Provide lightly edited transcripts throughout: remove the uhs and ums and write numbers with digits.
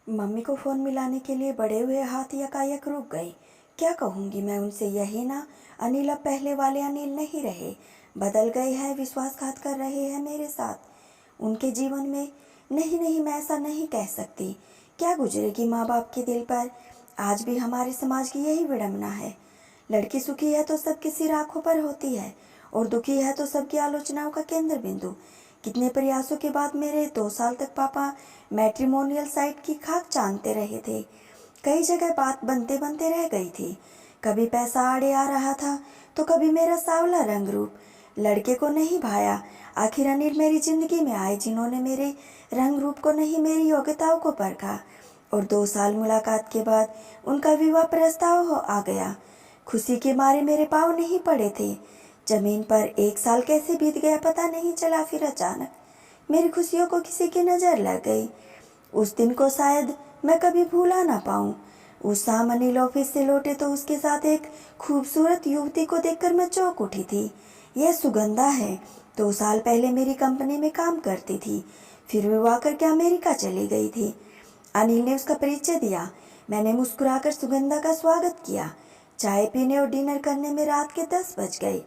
Mummy को phone मिलाने के लिए बढ़े हुए हाथ यकायक रुक गए। क्या कहूँगी मैं उनसे, यही ना, अनिल अब पहले वाले अनिल नहीं रहे, बदल गए हैं, विश्वासघात कर रहे हैं मेरे साथ उनके जीवन में। नहीं नहीं, मैं ऐसा नहीं कह सकती। क्या गुजरेगी माँ बाप के दिल पर। आज भी हमारे समाज की यही विडंबना है। लड़की सुखी है तो सबकी सिर आंखों पर होती है, और दुखी है तो सबकी आलोचनाओं का केंद्र बिंदु। कितने प्रयासों के बाद मेरे 2 साल तक पापा मैट्रिमोनियल साइट की खाक चांदते रहे थे। कई जगह बात बनते बनते रह गई थी। कभी पैसा आड़े आ रहा था तो कभी मेरा सांवला रंग रूप। लड़के को नहीं भाया। आखिर अनिल मेरी जिंदगी में आए जिन्होंने मेरे रंग रूप को नहीं, मेरी योग्यताओं को परखा। और 2 साल मुलाकात के बाद उनका विवाह प्रस्ताव आ गया। खुशी के मारे मेरे पाँव नहीं पड़े थे जमीन पर। 1 साल कैसे बीत गया पता नहीं चला। फिर अचानक मेरी खुशियों को किसी की नज़र लग गई। उस दिन को शायद मैं कभी भूला ना पाऊँ। उस शाम अनिल ऑफिस से लौटे तो उसके साथ एक खूबसूरत युवती को देखकर मैं चौंक उठी थी। यह सुगंधा है। 2 साल पहले मेरी कंपनी में काम करती थी, फिर विवाह करके अमेरिका चली गई थी। अनिल ने उसका परिचय दिया। मैंने मुस्कुराकर सुगंधा का स्वागत किया। चाय पीने और डिनर करने में रात के 10 बज गए।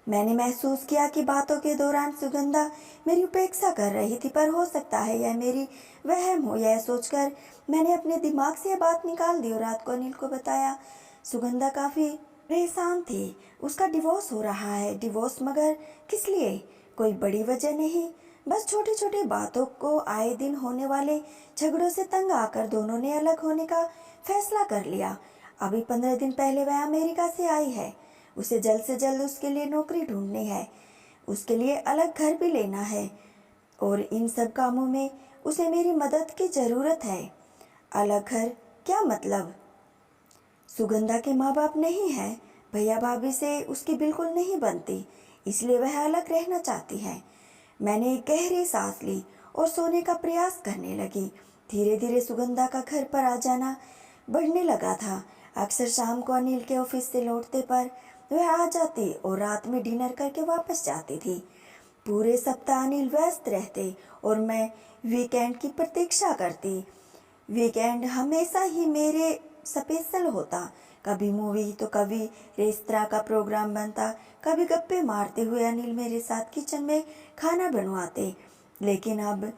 मैंने महसूस किया कि बातों के दौरान सुगंधा मेरी उपेक्षा कर रही थी, पर हो सकता है यह मेरी वहम हो। यह सोचकर मैंने अपने दिमाग से यह बात निकाल दी और रात को अनिल को बताया। सुगंधा काफ़ी परेशान थी। उसका डिवोर्स हो रहा है। डिवोर्स, मगर किस लिए? कोई बड़ी वजह नहीं, बस छोटी छोटी बातों को आए दिन होने वाले झगड़ों से तंग आकर दोनों ने अलग होने का फैसला कर लिया। अभी 15 दिन पहले वह अमेरिका से आई है। उसे जल्द से जल्द उसके लिए नौकरी ढूंढनी है, उसके लिए अलग घर भी लेना है, और इन सब कामों में उसे मेरी मदद की ज़रूरत है। अलग घर क्या मतलब? सुगंधा के माँ बाप नहीं है, भैया भाभी से उसकी बिल्कुल नहीं बनती, इसलिए वह अलग रहना चाहती है। मैंने एक गहरी सांस ली और सोने का प्रयास करने लगी। धीरे धीरे सुगंधा का घर पर आ जाना बढ़ने लगा था। अक्सर शाम को अनिल के ऑफिस से लौटते पर वह आ जाती और रात में डिनर करके वापस जाती थी। पूरे सप्ताह अनिल व्यस्त रहते और मैं वीकेंड की प्रतीक्षा करती। वीकेंड हमेशा ही मेरे स्पेशल होता। कभी मूवी तो कभी रेस्तरां का प्रोग्राम बनता। कभी गप्पे मारते हुए अनिल मेरे साथ किचन में खाना बनवाते। लेकिन अब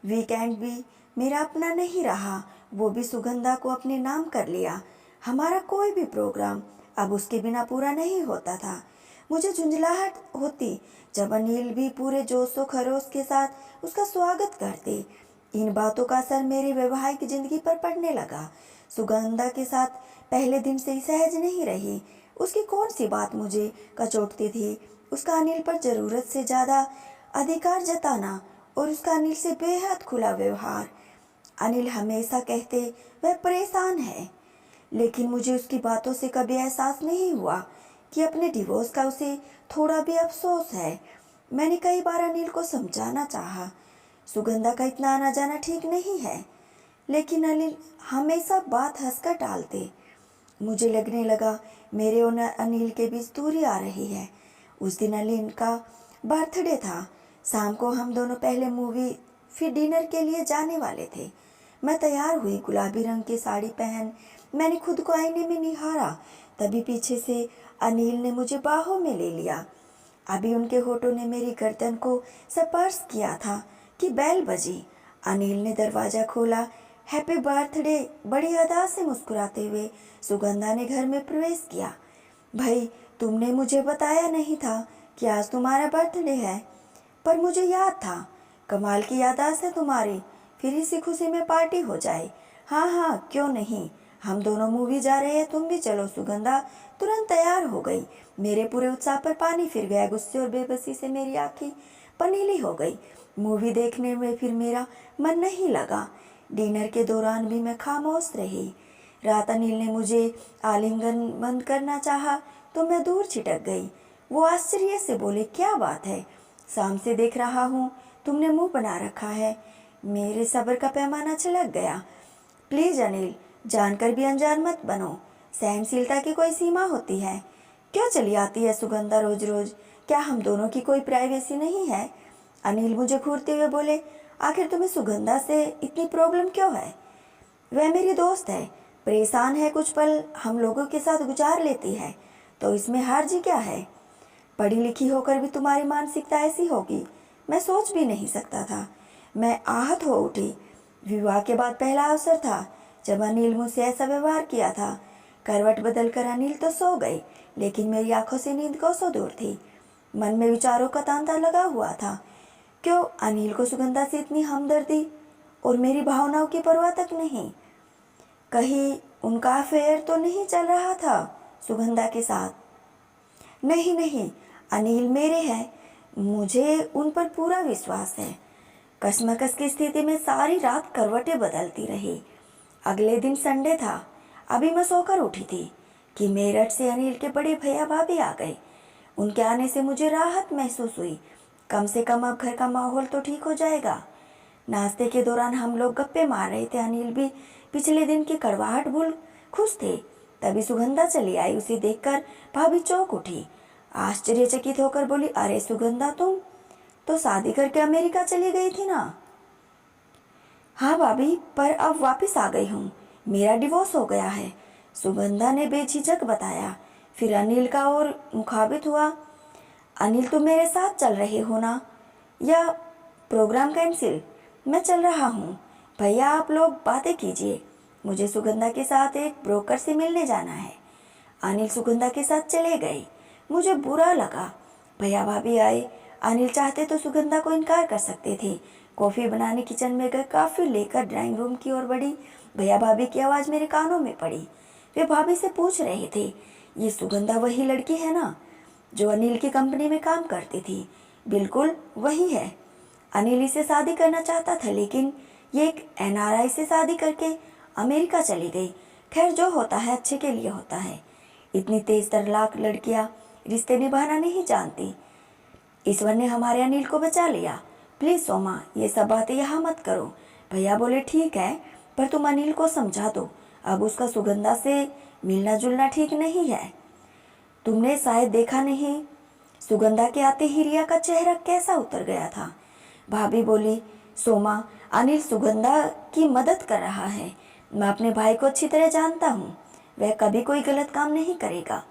वीकेंड भी मेरा अपना नहीं रहा। वो भी सुगंधा को अपने नाम कर लिया। हमारा कोई भी प्रोग्राम अब उसके बिना पूरा नहीं होता था। मुझे झुंझलाहट होती जब अनिल भी पूरे जोश व खरोश के साथ उसका स्वागत करते। इन बातों का असर मेरी वैवाहिक जिंदगी पर पड़ने लगा। सुगंधा के साथ पहले दिन से ही सहज नहीं रही। उसकी कौन सी बात मुझे कचोटती थी? उसका अनिल पर ज़रूरत से ज़्यादा अधिकार जताना और उसका अनिल से बेहद खुला व्यवहार। अनिल हमेशा कहते वह परेशान है, लेकिन मुझे उसकी बातों से कभी एहसास नहीं हुआ कि अपने डिवोर्स का उसे थोड़ा भी अफसोस है। मैंने कई बार अनिल को समझाना चाहा, सुगंधा का इतना आना जाना ठीक नहीं है, लेकिन अनिल हमेशा बात हंसकर टालते। मुझे लगने लगा मेरे और अनिल के बीच दूरी आ रही है। उस दिन अनिल का बर्थडे था। शाम को हम दोनों पहले मूवी फिर डिनर के लिए जाने वाले थे। मैं तैयार हुई, गुलाबी रंग की साड़ी पहन मैंने खुद को आईने में निहारा। तभी पीछे से अनिल ने मुझे बाहों में ले लिया। अभी उनके होठों ने मेरी गर्दन को स्पर्श किया था कि बेल बजी। अनिल ने दरवाज़ा खोला। हैप्पी बर्थडे, बड़ी अदा से मुस्कुराते हुए सुगंधा ने घर में प्रवेश किया। भाई, तुमने मुझे बताया नहीं था कि आज तुम्हारा बर्थडे है, पर मुझे याद था। कमाल की याददाश्त है तुम्हारी। फिर इसी खुशी में पार्टी हो जाए। हाँ हाँ, क्यों नहीं, हम दोनों मूवी जा रहे हैं, तुम भी चलो। सुगंधा तुरंत तैयार हो गई। मेरे पूरे उत्साह पर पानी फिर गया। गुस्से और बेबसी से मेरी आंखें पनीली हो गई। मूवी देखने में फिर मेरा मन नहीं लगा। डिनर के दौरान भी मैं खामोश रही। रात अनिल ने मुझे आलिंगन बंद करना चाहा तो मैं दूर छिटक गई। वो आश्चर्य से बोले, क्या बात है? शाम से देख रहा हूँ तुमने मुंह बना रखा है। मेरे सब्र का पैमाना छलक गया। प्लीज़ अनिल, जानकर भी अनजान मत बनो। सहनशीलता की कोई सीमा होती है। क्यों चली आती है सुगंधा रोज रोज? क्या हम दोनों की कोई प्राइवेसी नहीं है? अनिल मुझे घूरते हुए बोले, आखिर तुम्हें सुगंधा से इतनी प्रॉब्लम क्यों है? वह मेरी दोस्त है, परेशान है, कुछ पल हम लोगों के साथ गुजार लेती है, तो इसमें हार्ज क्या है। पढ़ी लिखी होकर भी तुम्हारी मानसिकता ऐसी होगी, मैं सोच भी नहीं सकता था। मैं आहत हो उठी। विवाह के बाद पहला अवसर था जब अनिल मुझसे ऐसा व्यवहार किया था। करवट बदलकर अनिल तो सो गए, लेकिन मेरी आंखों से नींद कोसों दूर थी। मन में विचारों का तांता लगा हुआ था। क्यों अनिल को सुगंधा से इतनी हमदर्दी और मेरी भावनाओं की परवाह तक नहीं। कहीं उनका अफेयर तो नहीं चल रहा था सुगंधा के साथ। नहीं नहीं, अनिल मेरे हैं, मुझे उन पर पूरा विश्वास है। कशमकश की स्थिति में सारी रात करवटें बदलती रही। अगले दिन संडे था। अभी मैं सोकर उठी थी कि मेरठ से अनिल के बड़े भैया भाभी आ गए। उनके आने से मुझे राहत महसूस हुई। कम से कम अब घर का माहौल तो ठीक हो जाएगा। नाश्ते के दौरान हम लोग गप्पे मार रहे थे। अनिल भी पिछले दिन की कड़वाहट भूल खुश थे। तभी सुगंधा चली आई। उसे देखकर भाभी चौंक उठी। आश्चर्यचकित होकर बोली, अरे सुगंधा, तुम तो शादी करके अमेरिका चली गई थी ना। हाँ भाभी, पर अब वापस आ गई हूँ। मेरा डिवोर्स हो गया है, सुगंधा ने बेझिझक बताया। फिर अनिल का और मुखाबित हुआ। अनिल, तुम मेरे साथ चल रहे हो ना, या प्रोग्राम कैंसिल? मैं चल रहा हूँ भैया, आप लोग बातें कीजिए। मुझे सुगंधा के साथ एक ब्रोकर से मिलने जाना है। अनिल सुगंधा के साथ चले गए। मुझे बुरा लगा। भैया भाभी आए। अनिल चाहते तो सुगंधा को इनकार कर सकते थे। कॉफ़ी बनाने किचन में गए। कॉफ़ी लेकर ड्राइंग रूम की ओर बढ़ी। भैया भाभी की आवाज़ मेरे कानों में पड़ी। वे भाभी से पूछ रहे थे, ये सुगंधा वही लड़की है ना जो अनिल की कंपनी में काम करती थी? बिल्कुल वही है। अनिल इसे शादी करना चाहता था, लेकिन ये एक एनआरआई से शादी करके अमेरिका चली गई। खैर, जो होता है अच्छे के लिए होता है। इतनी तेज तर्राक लड़कियां रिश्ते निभाना नहीं जानती। ईश्वर ने हमारे अनिल को बचा लिया। प्लीज़ सोमा, ये सब बातें यहाँ मत करो। भैया बोले, ठीक है, पर तुम अनिल को समझा दो। अब उसका सुगंधा से मिलना जुलना ठीक नहीं है। तुमने शायद देखा नहीं, सुगंधा के आते ही रिया का चेहरा कैसा उतर गया था। भाभी बोली, सोमा, अनिल सुगंधा की मदद कर रहा है। मैं अपने भाई को अच्छी तरह जानता हूँ, वह कभी कोई गलत काम नहीं करेगा।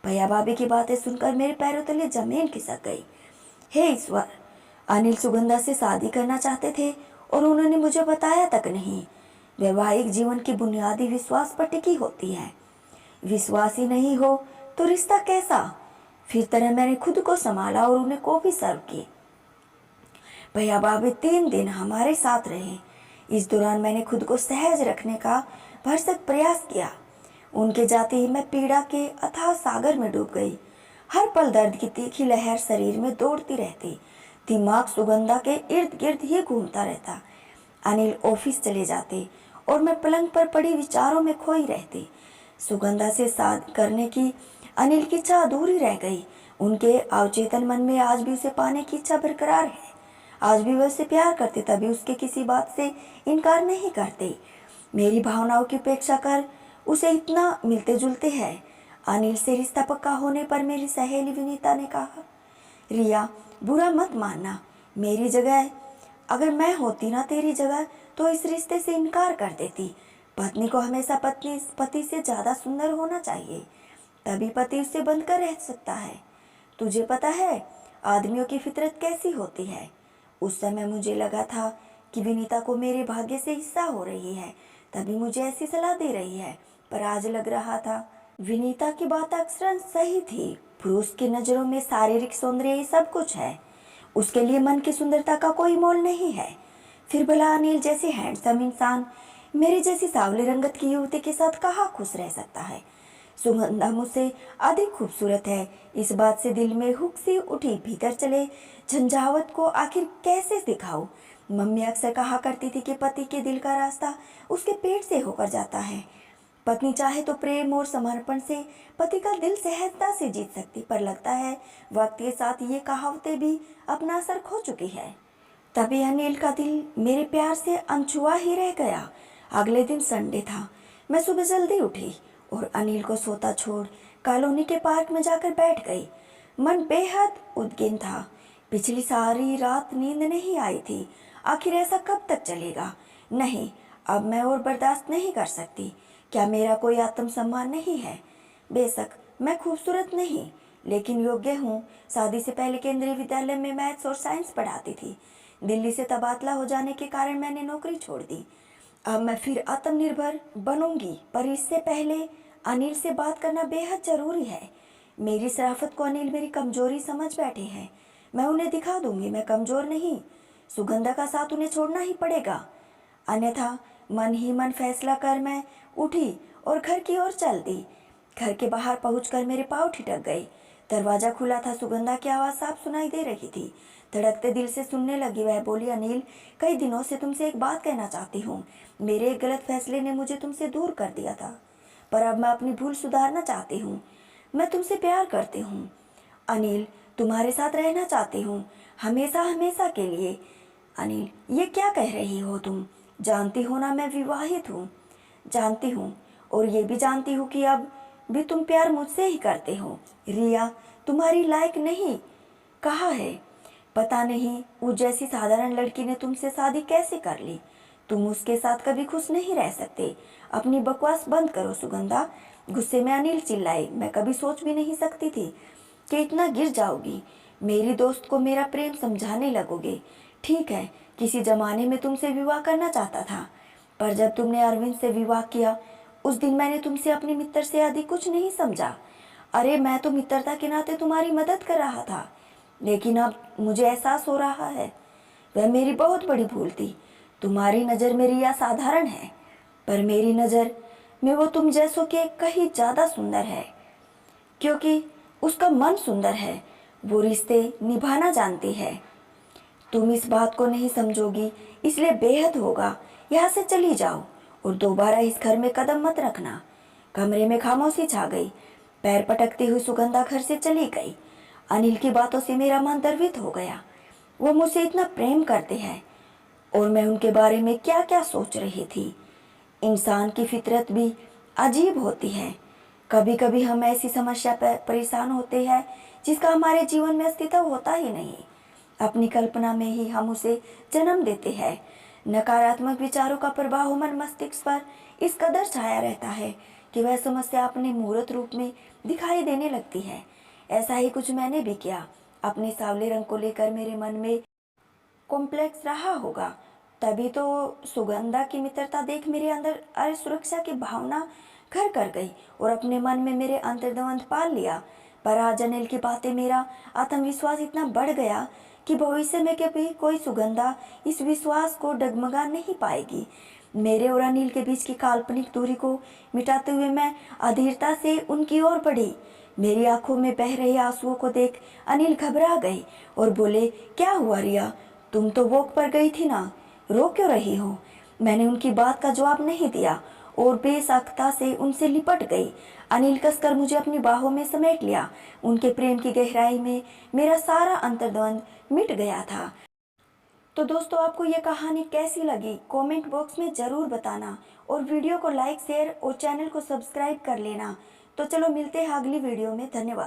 भैया भाभी की बातें सुनकर मेरे पैरों तले जमीन खिसक गई। हे ईश्वर, अनिल सुगंधा से शादी करना चाहते थे और उन्होंने मुझे बताया तक नहीं। वैवाहिक जीवन की बुनियादी विश्वास पर टिकी होती है। विश्वास ही नहीं हो तो रिश्ता कैसा? फिर तरह मैंने खुद को संभाला और उन्हें कॉफी सर्व की। भैया भाभी 3 दिन हमारे साथ रहे। इस दौरान मैंने खुद को सहज रखने का भरसक प्रयास किया। उनके जाते ही मैं पीड़ा के अथाह सागर में डूब गई। हर पल दर्द की तीखी लहर शरीर में दौड़ती रहती। दिमाग सुगंधा के इर्द गिर्द ही घूमता रहता। अनिल ऑफिस चले जाते और मैं पलंग पर पड़ी विचारों में खोई रहती। सुगंधा से शादी करने की अनिल की इच्छा अधूरी रह गई। उनके अवचेतन मन में आज भी उसे पाने की इच्छा बरकरार है। आज भी वह उसे प्यार करते, तभी उसके किसी बात से इनकार नहीं करते। मेरी भावनाओं की उपेक्षा कर उसे इतना मिलते जुलते हैं। अनिल से रिश्ता पक्का होने पर मेरी सहेली विनीता ने कहा, रिया, बुरा मत मानना, मेरी जगह अगर मैं होती ना तेरी जगह, तो इस रिश्ते से इनकार कर देती। पत्नी को हमेशा पति से ज़्यादा सुंदर होना चाहिए, तभी पति उससे बनकर रह सकता है। तुझे पता है आदमियों की फितरत कैसी होती है। उस समय मुझे लगा था कि विनीता को मेरे भाग्य से हिस्सा हो रही है, तभी मुझे ऐसी सलाह दे रही है। पर आज लग रहा था विनीता की बात अक्सर सही थी। पुरुष की नज़रों में शारीरिक सौंदर्य सब कुछ है, उसके लिए मन की सुंदरता का कोई मोल नहीं है। फिर भला अनिल जैसे हैंडसम इंसान मेरी जैसी सांवले रंगत की युवती के साथ कहाँ खुश रह सकता है। सुगंधा मुझसे अधिक खूबसूरत है, इस बात से दिल में हुक सी उठी। भीतर चले झंझावत को आखिर कैसे दिखाऊं। मम्मी अक्सर कहा करती थी कि पति के दिल का रास्ता उसके पेट से होकर जाता है। पत्नी चाहे तो प्रेम और समर्पण से पति का दिल सहजता से जीत सकती, पर लगता है वक्त के साथ ये कहावतें भी अपना असर खो चुकी है। तभी अनिल का दिल मेरे प्यार से अनछुआ ही रह गया। अगले दिन संडे था। मैं सुबह जल्दी उठी और अनिल को सोता छोड़ कॉलोनी के पार्क में जाकर बैठ गई। मन बेहद उद्विग्न था। पिछली सारी रात नींद नहीं आई थी। आखिर ऐसा कब तक चलेगा? नहीं, अब मैं और बर्दाश्त नहीं कर सकती। क्या मेरा कोई आत्मसम्मान नहीं है? बेशक मैं खूबसूरत नहीं, लेकिन योग्य हूँ। शादी से पहले केंद्रीय विद्यालय में मैथ्स और साइंस पढ़ाती थी। दिल्ली से तबादला हो जाने के कारण मैंने नौकरी छोड़ दी। अब मैं फिर आत्मनिर्भर बनूंगी, पर इससे पहले अनिल से बात करना बेहद ज़रूरी है। मेरी शराफत को अनिल मेरी कमजोरी समझ बैठे हैं। मैं उन्हें दिखा दूंगी मैं कमज़ोर नहीं। सुगंधा का साथ उन्हें छोड़ना ही पड़ेगा, अन्यथा मन ही मन फैसला कर मैं उठी और घर की ओर चल दी। घर के बाहर पहुंचकर मेरे पाँव ठिठक गए। दरवाज़ा खुला था। सुगंधा की आवाज़ साफ सुनाई दे रही थी। धड़कते दिल से सुनने लगी। वह बोली, अनिल, कई दिनों से तुमसे एक बात कहना चाहती हूँ। मेरे एक गलत फैसले ने मुझे तुमसे दूर कर दिया था, पर अब मैं अपनी भूल सुधारना चाहती हूँ। मैं तुमसे प्यार करती हूँ अनिल, तुम्हारे साथ रहना चाहती हूँ, हमेशा हमेशा के लिए। अनिल, ये क्या कह रही हो तुम? जानती हो ना मैं विवाहित हूँ। जानती हूँ, और ये भी जानती हूँ कि अब भी तुम प्यार मुझसे ही करते हो। रिया तुम्हारी लायक नहीं कहा है। पता नहीं उस जैसी साधारण लड़की ने तुमसे शादी कैसे कर ली। तुम उसके साथ कभी खुश नहीं रह सकते। अपनी बकवास बंद करो सुगंधा। गुस्से में अनिल चिल्लाए। मैं कभी सोच भी नहीं सकती थी कि इतना गिर जाओगी। मेरी दोस्त को मेरा प्रेम समझाने लगोगे। ठीक है, किसी जमाने में तुमसे विवाह करना चाहता था, पर जब तुमने अरविंद से विवाह किया उस दिन मैंने तुमसे अपनी मित्र से अधिक कुछ नहीं समझा। अरे मैं तो मित्रता के नाते तुम्हारी मदद कर रहा था, लेकिन अब मुझे एहसास हो रहा है वह मेरी बहुत बड़ी भूल थी। तुम्हारी नज़र में रिया साधारण है, पर मेरी नज़र में वो तुम जैसों के कहीं ज़्यादा सुंदर है, क्योंकि उसका मन सुंदर है। वो रिश्ते निभाना जानती है। तुम इस बात को नहीं समझोगी, इसलिए बेहद होगा यहाँ से चली जाओ और दोबारा इस घर में कदम मत रखना। कमरे में खामोशी छा गई। पैर पटकती हुई सुगंधा घर से चली गई। अनिल की बातों से मेरा मन द्रवित हो गया। वो मुझसे इतना प्रेम करते हैं और मैं उनके बारे में क्या क्या सोच रही थी। इंसान की फितरत भी अजीब होती है। कभी कभी हम ऐसी समस्या पर परेशान होते हैं जिसका हमारे जीवन में अस्तित्व होता ही नहीं। अपनी कल्पना में ही हम उसे जन्म देते हैं। नकारात्मक विचारों का प्रभाव हमारे मस्तिष्क पर इस कदर छाया रहता है कि वह समस्या अपने मूर्त रूप में दिखाई देने लगती है। ऐसा ही कुछ मैंने भी किया। अपने सांवले रंग को लेकर मेरे मन में कॉम्प्लेक्स रहा होगा। तभी तो सुगंधा की मित्रता देख मेरे अंदर असुरक्षा की भावना घर कर गई और अपने मन में मेरे अंतर्द्वंद पाल लिया। पर आज अनिल की बातें मेरा आत्मविश्वास इतना बढ़ गया कि भविष्य में कभी कोई सुगंधा इस विश्वास को डगमगा नहीं पाएगी। मेरे और अनिल के बीच की काल्पनिक दूरी को मिटाते हुए मैं अधीरता से उनकी ओर बढ़ी। मेरी आंखों में बह रहे आंसुओं को देख अनिल घबरा गए और बोले, क्या हुआ रिया? तुम तो वॉक पर गई थी ना, रो क्यों रही हो? मैंने उनकी बात का जवाब नहीं दिया और बेसख्ता से उनसे लिपट गई। अनिल कसकर मुझे अपनी बाहों में समेट लिया। उनके प्रेम की गहराई में मेरा सारा अंतर्द्वंद मिट गया था। तो दोस्तों, आपको ये कहानी कैसी लगी कमेंट बॉक्स में ज़रूर बताना और वीडियो को लाइक शेयर और चैनल को सब्सक्राइब कर लेना। तो चलो मिलते हैं अगली वीडियो में। धन्यवाद।